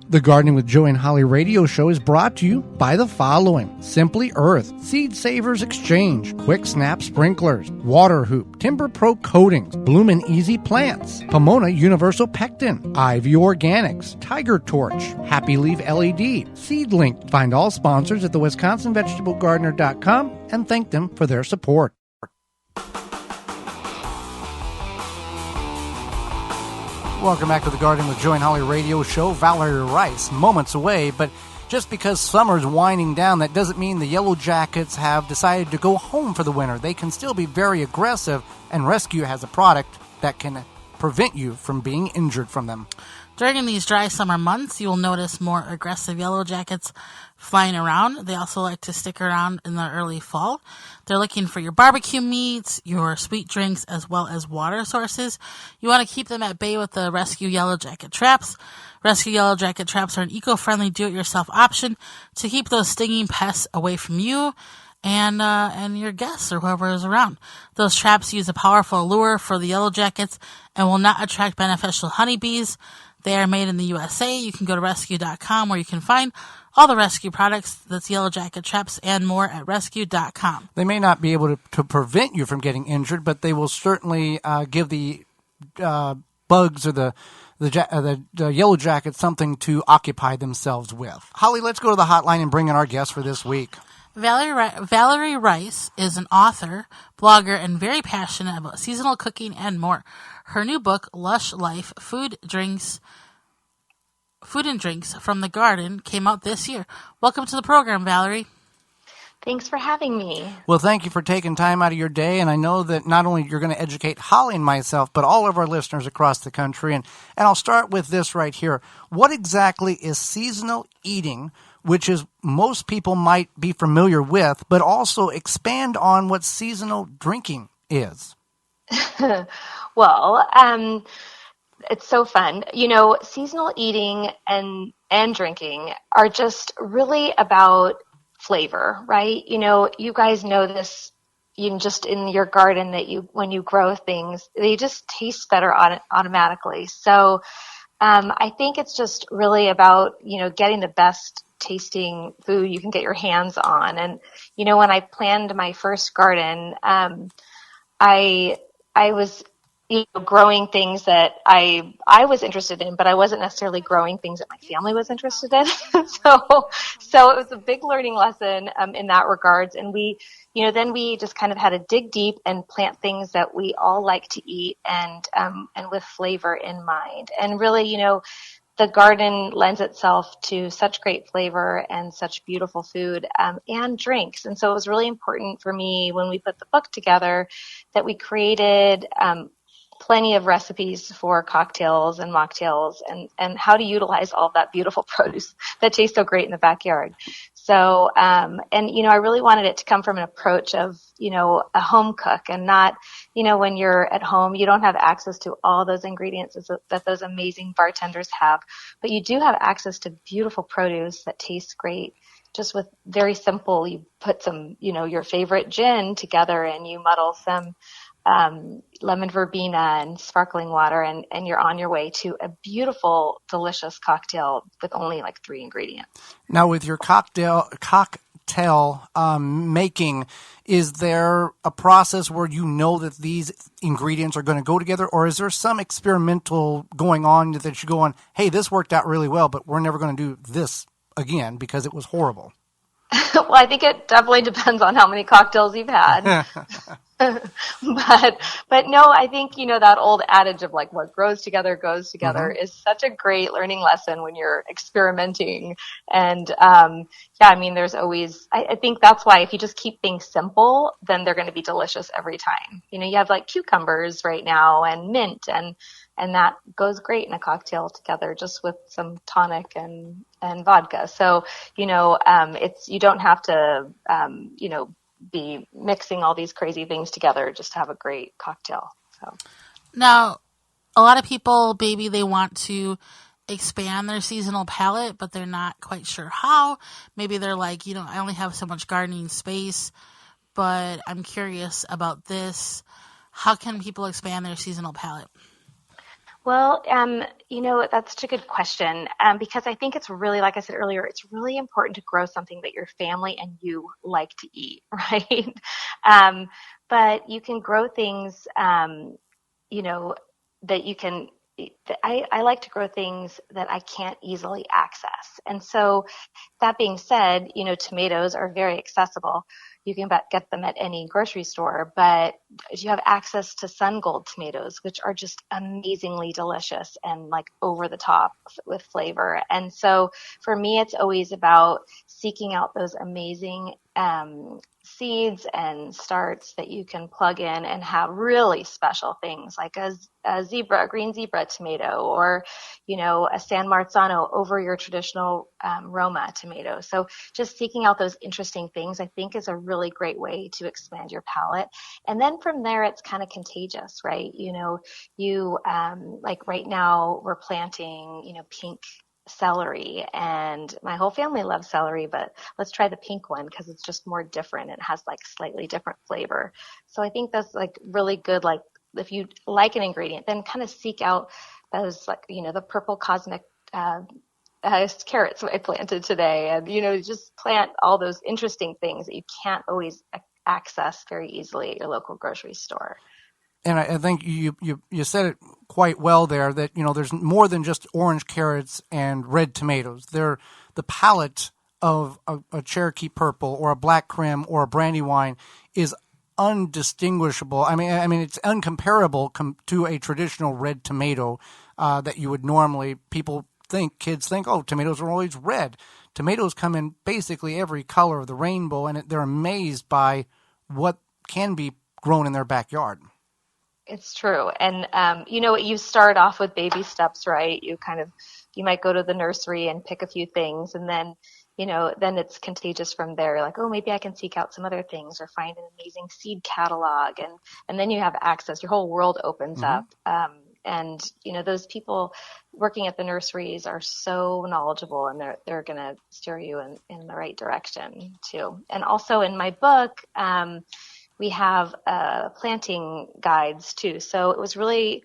The Gardening with Joey and Holly radio show is brought to you by the following: Simply Earth, Seed Savers Exchange, Quick Snap Sprinklers, Water Hoop, Timber Pro Coatings, Bloomin' Easy Plants, Pomona Universal Pectin, Ivy Organics, Tiger Torch, Happy Leaf LED, Seedlink. Find all sponsors at the WisconsinVegetableGardener.com and thank them for their support. Welcome back to the Gardening with Joey and Holly radio show. Valerie Rice, moments away, but just because summer's winding down, that doesn't mean the Yellow Jackets have decided to go home for the winter. They can still be very aggressive, and Rescue has a product that can prevent you from being injured from them. During these dry summer months, you will notice more aggressive yellow jackets flying around. They also like to stick around in the early fall. They're looking for your barbecue meats, your sweet drinks, as well as water sources. You want to keep them at bay with the Rescue Yellow Jacket traps. Rescue Yellow Jacket traps are an eco-friendly do-it-yourself option to keep those stinging pests away from you and your guests or whoever is around. Those traps use a powerful lure for the yellow jackets and will not attract beneficial honeybees. They are made in the USA. You can go to rescue.com where you can find all the Rescue products. That's Yellow Jacket traps and more at rescue.com. They may not be able to prevent you from getting injured, but they will certainly give the bugs or the Yellow Jackets something to occupy themselves with. Holly, let's go to the hotline and bring in our guest for this week. Valerie Rice is an author, blogger, and very passionate about seasonal cooking and more. Her new book, Lush Life, Food and Drinks from the Garden, came out this year. Welcome to the program, Valerie. Thanks for having me. Well, thank you for taking time out of your day, and I know that not only you're going to educate Holly and myself, but all of our listeners across the country. And I'll start with this right here. What exactly is seasonal eating, which is most people might be familiar with, but also expand on what seasonal drinking is? Well, it's so fun. You know, seasonal eating and drinking are just really about flavor, right? You know, you guys know this, just in your garden, that when you grow things, they just taste better automatically. So I think it's just really about, getting the best tasting food you can get your hands on. And, when I planned my first garden, I was growing things that I was interested in, but I wasn't necessarily growing things that my family was interested in. So it was a big learning lesson in that regards. And then we just kind of had to dig deep and plant things that we all like to eat and with flavor in mind. And really, the garden lends itself to such great flavor and such beautiful food and drinks. And so it was really important for me when we put the book together that we created plenty of recipes for cocktails and mocktails and how to utilize all of that beautiful produce that tastes so great in the backyard. So, and, I really wanted it to come from an approach of, a home cook and not, when you're at home, you don't have access to all those ingredients that those amazing bartenders have, but you do have access to beautiful produce that tastes great. Just with very simple, you put some, your favorite gin together and you muddle some lemon verbena and sparkling water, and you're on your way to a beautiful, delicious cocktail with only like 3 ingredients. Now, with your cocktail making, is there a process where that these ingredients are going to go together, or is there some experimental going on that you go on, hey, this worked out really well, but we're never going to do this again because it was horrible? Well, I think it definitely depends on how many cocktails you've had. But no, I think, that old adage of like what grows together goes together is such a great learning lesson when you're experimenting. And, there's always, I think that's why if you just keep things simple, then they're going to be delicious every time. You have like cucumbers right now and mint and that goes great in a cocktail together just with some tonic and vodka. So, it's, you don't have to, be mixing all these crazy things together just to have a great cocktail. So now, a lot of people, they want to expand their seasonal palette, but they're not quite sure how. Maybe they're like, I only have so much gardening space, but I'm curious about this. How can people expand their seasonal palette? Well, that's such a good question because I think it's really, like I said earlier, it's really important to grow something that your family and you like to eat, right? But you can grow things, that you can. I like to grow things that I can't easily access, and so that being said, tomatoes are very accessible. You can get them at any grocery store, but you have access to sun gold tomatoes, which are just amazingly delicious and like over the top with flavor. And so for me, it's always about seeking out those amazing seeds and starts that you can plug in and have really special things like a green zebra tomato, or a San Marzano over your traditional Roma tomato. So just seeking out those interesting things, I think, is a really great way to expand your palate. And then from there, it's kind of contagious, right? Like right now we're planting, pink celery, and my whole family loves celery, but let's try the pink one because it's just more different. It has like slightly different flavor. So I think that's like really good. Like if you like an ingredient, then kind of seek out those, like, the purple cosmic carrots I planted today, and just plant all those interesting things that you can't always access very easily at your local grocery store. And I think you said it quite well there that, there's more than just orange carrots and red tomatoes. The palette of a Cherokee purple or a black creme or a Brandywine is undistinguishable. I mean, it's uncomparable to a traditional red tomato that you would normally, kids think, oh, tomatoes are always red. Tomatoes come in basically every color of the rainbow, and they're amazed by what can be grown in their backyard. It's true. And, you start off with baby steps, right? You might go to the nursery and pick a few things, and then, then it's contagious from there. Like, oh, maybe I can seek out some other things or find an amazing seed catalog. And then you have access. Your whole world opens up. And, those people working at the nurseries are so knowledgeable, and they're going to steer you in the right direction too. And also in my book, we have planting guides too. So it was really,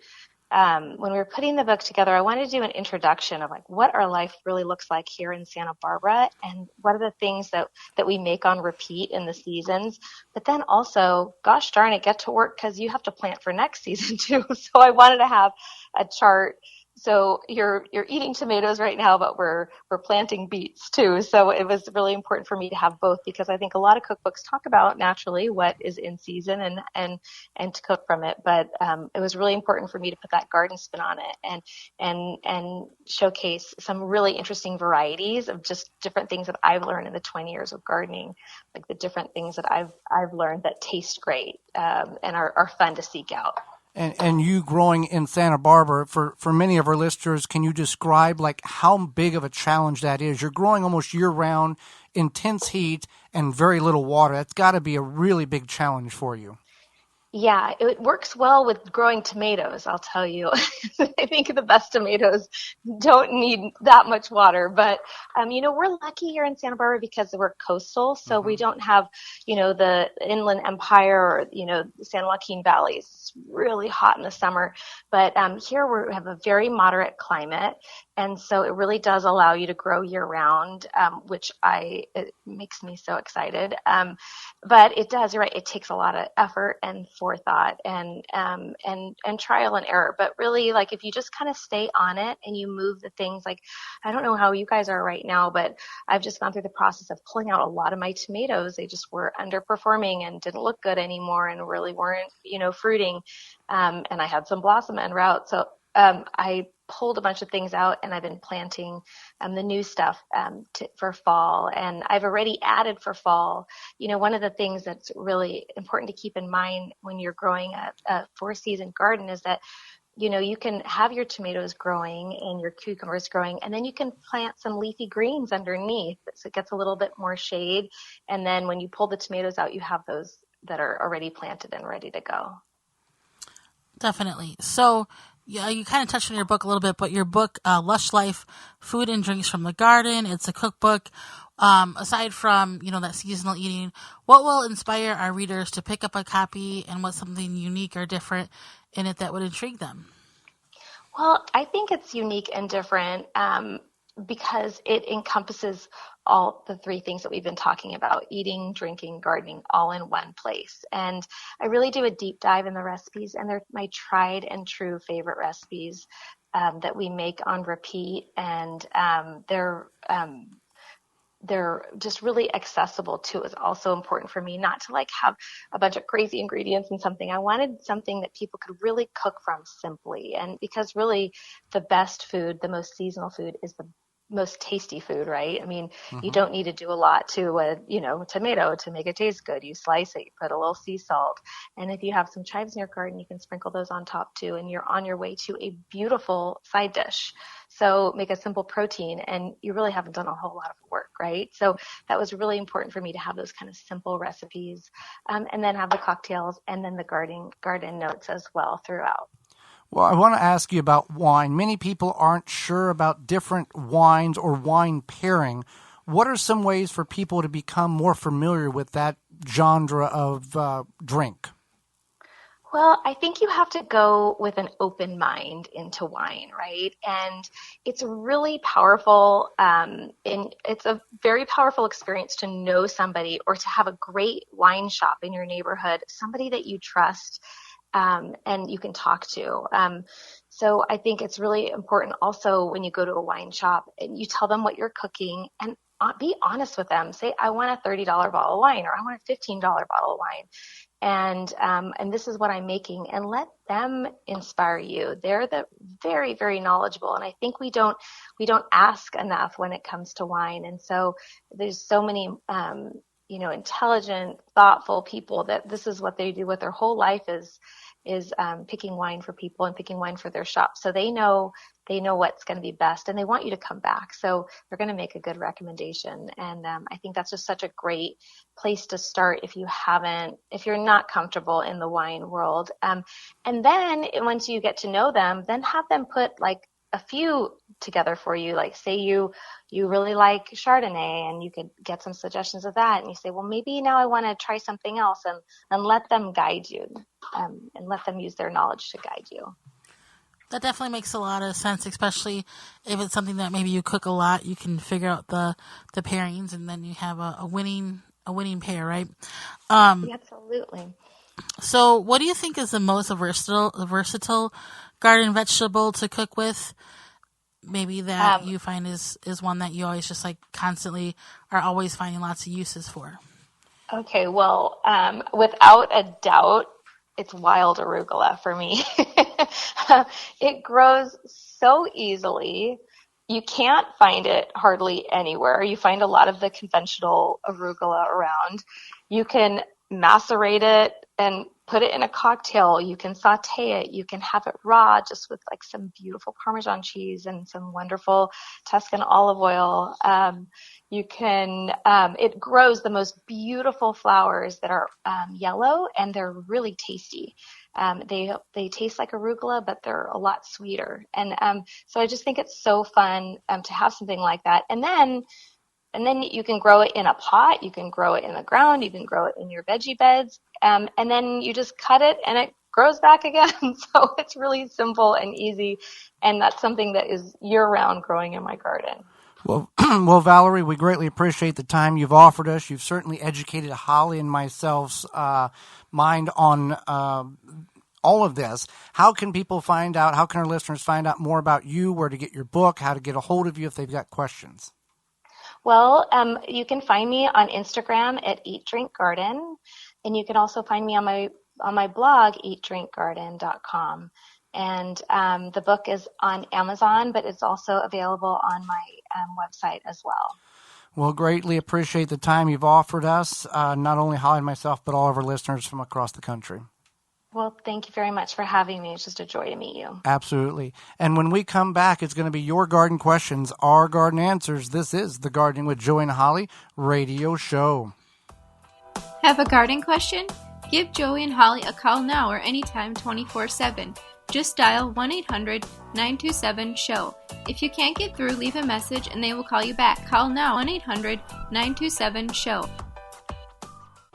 when we were putting the book together, I wanted to do an introduction of like what our life really looks like here in Santa Barbara, and what are the things that we make on repeat in the seasons. But then also, gosh darn it, get to work because you have to plant for next season too. So I wanted to have a chart. So you're eating tomatoes right now, but we're planting beets too. So it was really important for me to have both, because I think a lot of cookbooks talk about naturally what is in season and to cook from it. But it was really important for me to put that garden spin on it and showcase some really interesting varieties of just different things that I've learned in the 20 years of gardening, like the different things that I've learned that taste great and are fun to seek out. And you growing in Santa Barbara, for many of our listeners, can you describe like how big of a challenge that is? You're growing almost year round, intense heat, and very little water. That's got to be a really big challenge for you. Yeah, it works well with growing tomatoes, I'll tell you. I think the best tomatoes don't need that much water. But, we're lucky here in Santa Barbara because we're coastal. So we don't have, the Inland Empire or, the San Joaquin Valley. It's really hot in the summer. But here we have a very moderate climate. And so it really does allow you to grow year round, which it makes me so excited. But it does, you're right. It takes a lot of effort and forethought and trial and error. But really, like if you just kind of stay on it and you move the things, like I don't know how you guys are right now, but I've just gone through the process of pulling out a lot of my tomatoes. They just were underperforming and didn't look good anymore and really weren't, fruiting. And I had some blossom en route. So I pulled a bunch of things out and I've been planting the new stuff for fall. And I've already added for fall. One of the things that's really important to keep in mind when you're growing a 4-season garden is that, you can have your tomatoes growing and your cucumbers growing, and then you can plant some leafy greens underneath. So it gets a little bit more shade. And then when you pull the tomatoes out, you have those that are already planted and ready to go. Definitely. So, yeah, you kind of touched on your book a little bit, but your book, Lush Life, Food and Drinks from the Garden, it's a cookbook. Aside from, that seasonal eating, what will inspire our readers to pick up a copy, and what's something unique or different in it that would intrigue them? Well, I think it's unique and different because it encompasses all the 3 things that we've been talking about: eating, drinking, gardening, all in one place. And I really do a deep dive in the recipes, and they're my tried and true favorite recipes that we make on repeat. And they're just really accessible too. Is also important for me, not to like have a bunch of crazy ingredients in something. I wanted something that people could really cook from simply. And because really the best food, the most seasonal food, is the most tasty food, right? I mean, you don't need to do a lot to a, tomato to make it taste good. You slice it, you put a little sea salt. And if you have some chives in your garden, you can sprinkle those on top too. And you're on your way to a beautiful side dish. So make a simple protein and you really haven't done a whole lot of work, right? So that was really important for me to have those kind of simple recipes, and then have the cocktails and then the garden notes as well throughout. Well, I want to ask you about wine. Many people aren't sure about different wines or wine pairing. What are some ways for people to become more familiar with that genre of drink? Well, I think you have to go with an open mind into wine, right? And it's really powerful, and it's a very powerful experience to know somebody or to have a great wine shop in your neighborhood, somebody that you trust and you can talk to. So I think it's really important also when you go to a wine shop and you tell them what you're cooking and be honest with them. Say, I want a $30 bottle of wine, or I want a $15 bottle of wine. And this is what I'm making, and let them inspire you. They're very, very knowledgeable. And I think we don't ask enough when it comes to wine. And so there's so many, intelligent, thoughtful people that this is what they do with their whole life is picking wine for people and picking wine for their shop. So they know what's going to be best, and they want you to come back. So they're going to make a good recommendation. And I think that's just such a great place to start if you're not comfortable in the wine world. And then once you get to know them, then have them put like a few together for you. Like say you really like Chardonnay, and you could get some suggestions of that. And you say, well, maybe now I want to try something else, and let them guide you, and let them use their knowledge to guide you. That definitely makes a lot of sense, especially if it's something that maybe you cook a lot. You can figure out the pairings, and then you have a winning pair, right? Absolutely. So, what do you think is the most versatile garden vegetable to cook with? Maybe that you find is one that you always just like constantly are always finding lots of uses for. Okay, well, without a doubt, it's wild arugula for me. It grows so easily. You can't find it hardly anywhere. You find a lot of the conventional arugula around. You can macerate it and put it in a cocktail. You can saute it. You can have it raw just with like some beautiful Parmesan cheese and some wonderful Tuscan olive oil. It grows the most beautiful flowers that are yellow, and they're really tasty. They taste like arugula, but they're a lot sweeter. And so I just think it's so fun to have something like that. And then you can grow it in a pot. You can grow it in the ground. You can grow it in your veggie beds. And then you just cut it and it grows back again. So it's really simple and easy. And that's something that is year-round growing in my garden. Well, Valerie, we greatly appreciate the time you've offered us. You've certainly educated Holly and myself's mind on all of this. How can people find out, how can our listeners find out more about you, where to get your book, how to get a hold of you if they've got questions? Well, you can find me on Instagram at Eat Drink Garden, and you can also find me on my blog, eatdrinkgarden.com. And the book is on Amazon, but it's also available on my website as well. Well, greatly appreciate the time you've offered us, not only Holly and myself, but all of our listeners from across the country. Well, thank you very much for having me. It's just a joy to meet you. Absolutely. And when we come back, it's going to be your garden questions, our garden answers. This is the Gardening with Joey and Holly radio show. Have a garden question? Give Joey and Holly a call now or anytime 24/7. Just dial 1-800-927-SHOW. If you can't get through, leave a message and they will call you back. Call now 1-800-927-SHOW.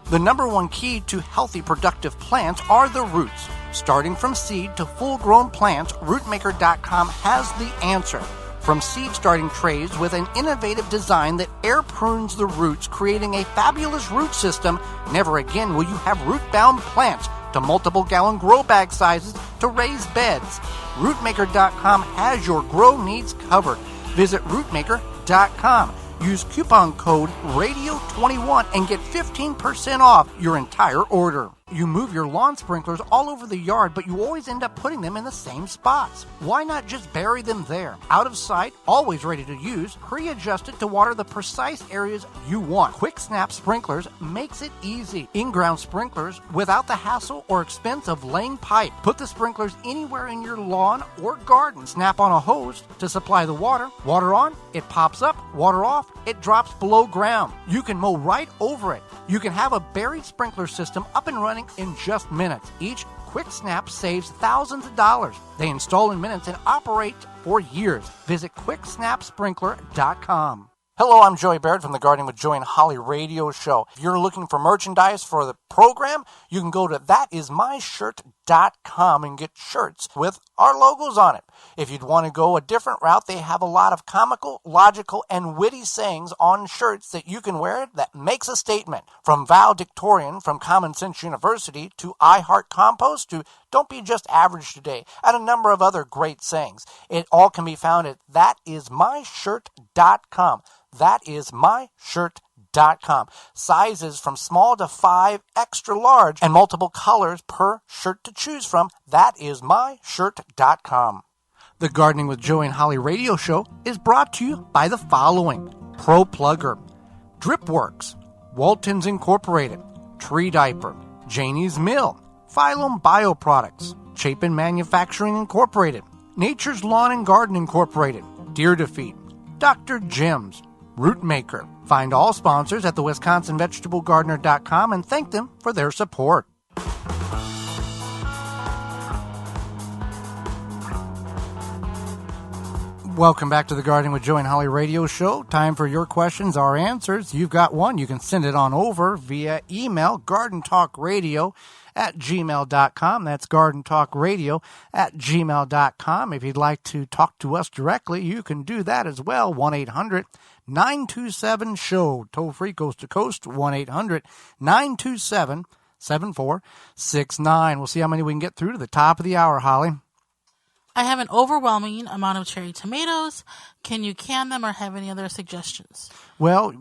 The number one key to healthy, productive plants are the roots. Starting from seed to full-grown plants, rootmaker.com has the answer. From seed starting trays with an innovative design that air prunes the roots, creating a fabulous root system, never again will you have root-bound plants, to multiple gallon grow bag sizes to raised beds. Rootmaker.com has your grow needs covered. Visit rootmaker.com. Use coupon code RADIO21 and get 15% off your entire order. You move your lawn sprinklers all over the yard, but you always end up putting them in the same spots. Why not just bury them there? Out of sight, always ready to use, pre-adjusted to water the precise areas you want. Quick Snap Sprinklers makes it easy. In-ground sprinklers without the hassle or expense of laying pipe. Put the sprinklers anywhere in your lawn or garden. Snap on a hose to supply the water. Water on, it pops up. Water off, it drops below ground. You can mow right over it. You can have a buried sprinkler system up and running in just minutes. Each Quick Snap saves thousands of dollars. They install in minutes and operate for years. Visit quicksnapsprinkler.com. Hello, I'm Joey Baird from the Gardening with Joey and Holly radio show. If you're looking for merchandise for the program, you can go to thatismyshirt.com and get shirts with our logos on it. If you'd want to go a different route, they have a lot of comical, logical, and witty sayings on shirts that you can wear that makes a statement. From valedictorian from Common Sense University to I Heart Compost to Don't Be Just Average Today, and a number of other great sayings. It all can be found at thatismyshirt.com. Thatismyshirt.com. Sizes from small to 5 extra large and multiple colors per shirt to choose from. Thatismyshirt.com. The Gardening with Joey and Holly radio show is brought to you by the following: Pro Plugger, Dripworks, Waltons Incorporated, Tree Diaper, Janie's Mill, Phylum Bioproducts, Chapin Manufacturing Incorporated, Nature's Lawn and Garden Incorporated, Deer Defeat, Dr. Jim's, Rootmaker. Find all sponsors at the WisconsinVegetableGardener.com and thank them for their support. Welcome back to the Gardening with Joey and Holly radio show. Time for your questions, our answers. You've got one. You can send it on over via email, gardentalkradio@gmail.com. That's gardentalkradio@gmail.com. If you'd like to talk to us directly, you can do that as well. 1-800-927-SHOW. Toll free coast to coast. 1-800-927-7469. We'll see how many we can get through to the top of the hour, Holly. I have an overwhelming amount of cherry tomatoes. Can you can them or have any other suggestions? Well,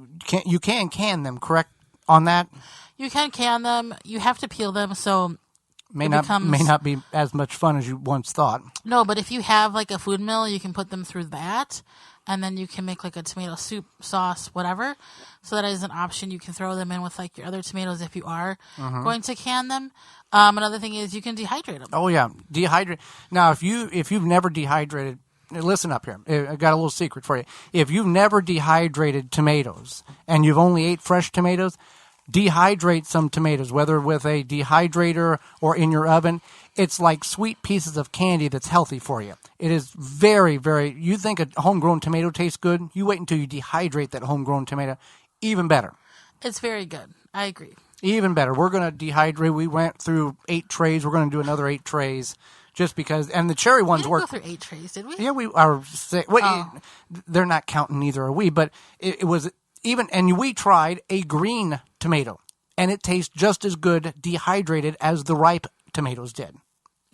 you can can them, correct on that? You can can them. You have to peel them, so may not be as much fun as you once thought. No, but if you have like a food mill, you can put them through that. and then you can make like a tomato soup sauce, whatever. So that is an option. You can throw them in with like your other tomatoes if you are going to can them. Another thing is you can dehydrate them. Oh yeah, dehydrate. Now, if you've never dehydrated, listen up here. I got a little secret for you. If you've never dehydrated tomatoes and you've only ate fresh tomatoes, dehydrate some tomatoes, whether with a dehydrator or in your oven. It's like sweet pieces of candy that's healthy for you. It is very, very, you think a homegrown tomato tastes good, you wait until you dehydrate that homegrown tomato. Even better. It's very good. I agree. Even better. We're going to dehydrate. We went through 8 trays. We're going to do another 8 trays just because, and the cherry ones work. We didn't go through 8 trays, did we? Yeah, we are. They're not counting, neither are we, but it was even, and we tried a green tomato, and it tastes just as good dehydrated as the ripe tomatoes did.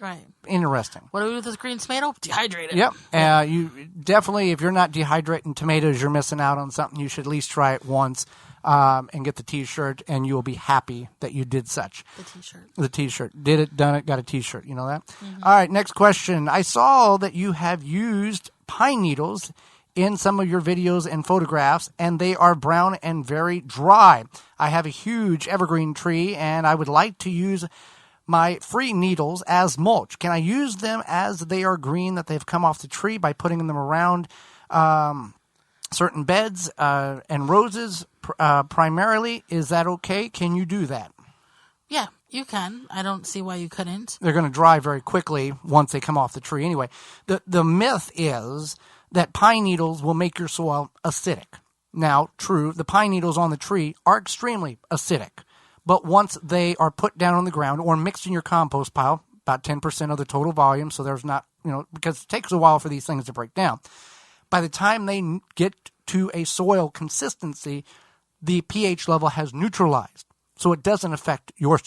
Right. Interesting. What do we do with this green tomato? Dehydrate it. Yep. You definitely, if you're not dehydrating tomatoes, you're missing out on something. You should at least try it once and get the T-shirt, and you will be happy that you did such. The T-shirt. The T-shirt. Did it, done it, got a T-shirt. You know that? Mm-hmm. All right, next question. I saw that you have used pine needles in some of your videos and photographs, and they are brown and very dry. I have a huge evergreen tree, and I would like to use my free needles as mulch. Can I use them as they are green, that they've come off the tree, by putting them around certain beds and roses primarily? Is that okay? Can you do that? Yeah, you can. I don't see why you couldn't. They're going to dry very quickly once they come off the tree. Anyway, the myth is that pine needles will make your soil acidic. Now, true, the pine needles on the tree are extremely acidic. But once they are put down on the ground or mixed in your compost pile, about 10% of the total volume, so there's not, because it takes a while for these things to break down. By the time they get to a soil consistency, the pH level has neutralized. So it doesn't affect your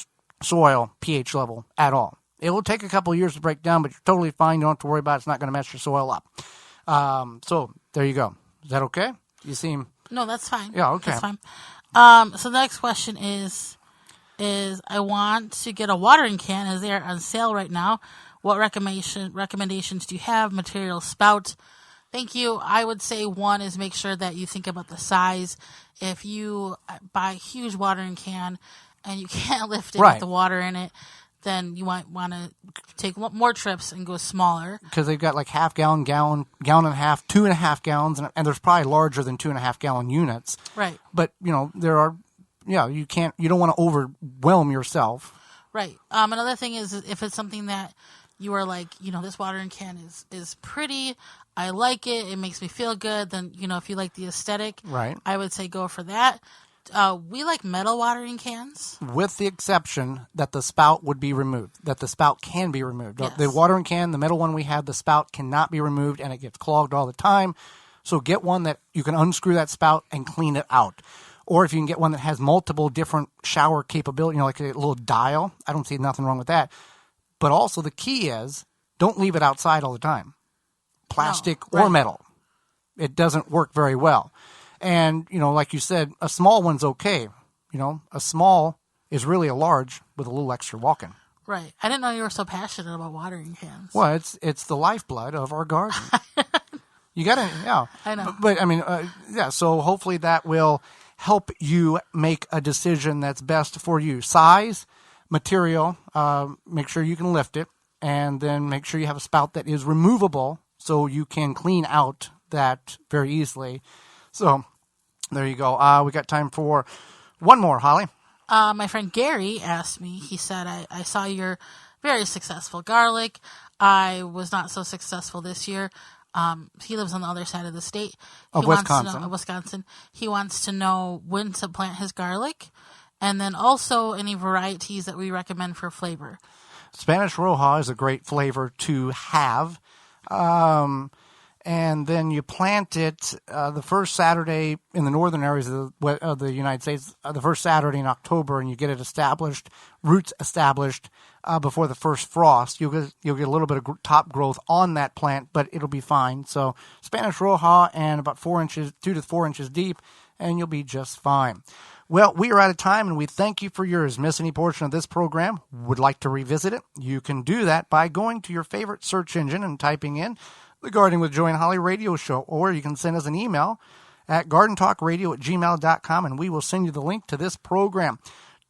soil pH level at all. It will take a couple of years to break down, but you're totally fine. You don't have to worry about it. It's not going to mess your soil up. So there you go. Is that okay? You seem... No, that's fine. Yeah, okay. That's fine. So the next question is I want to get a watering can, as they are on sale right now. What recommendations do you have? Material, spout. Thank you. I would say one is make sure that you think about the size. If you buy a huge watering can and you can't lift it with the water in it, then you might want to take more trips and go smaller. Because they've got like half gallon, gallon and a half, 2.5 gallons, and there's probably larger than 2.5 gallon units. Right. But, there are... Yeah, you don't want to overwhelm yourself. Right. Another thing is if it's something that you are like, this watering can is pretty, I like it, it makes me feel good, then, if you like the aesthetic, right, I would say go for that. We like metal watering cans. With the exception that the spout would be removed, that the spout can be removed. Yes. The watering can, the metal one we have, the spout cannot be removed, and it gets clogged all the time. So get one that you can unscrew that spout and clean it out. Or if you can get one that has multiple different shower capability, like a little dial, I don't see nothing wrong with that. But also the key is, don't leave it outside all the time. Plastic or metal. It doesn't work very well. And, like you said, a small one's okay. A small is really a large with a little extra walking. Right. I didn't know you were so passionate about watering cans. Well, it's the lifeblood of our garden. You got to, yeah. I know. But I mean, so hopefully that will help you make a decision that's best for you. Size, material, make sure you can lift it, and then make sure you have a spout that is removable so you can clean out that very easily. So there you go. We got time for one more, Holly. My friend Gary asked me, he said, I saw your very successful garlic. I was not so successful this year. He lives on the other side of the state. Wisconsin. He wants to know when to plant his garlic, and then also any varieties that we recommend for flavor. Spanish Roja is a great flavor to have. And then you plant it the first Saturday in the northern areas of the United States, the first Saturday in October, and you get it established, roots established before the first frost. You'll get a little bit of top growth on that plant, but it'll be fine. So Spanish Roja, and about 2 to 4 inches deep, and you'll be just fine. Well, we are out of time, and we thank you for yours. Miss any portion of this program, would like to revisit it? You can do that by going to your favorite search engine and typing in the Gardening with Joy and Holly radio show, or you can send us an email at gardentalkradio@gmail.com, and we will send you the link to this program.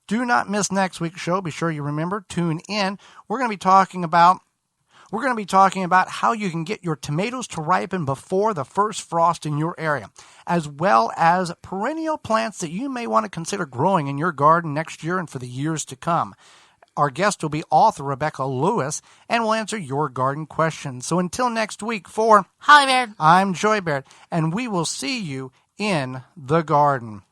Do not miss next week's show. Be sure you remember, tune in. We're going to be talking about how you can get your tomatoes to ripen before the first frost in your area, as well as perennial plants that you may want to consider growing in your garden next year and for the years to come. Our guest will be author Rebecca Lewis, and will answer your garden questions. So until next week, for Holly Baird, I'm Joy Baird, and we will see you in the garden.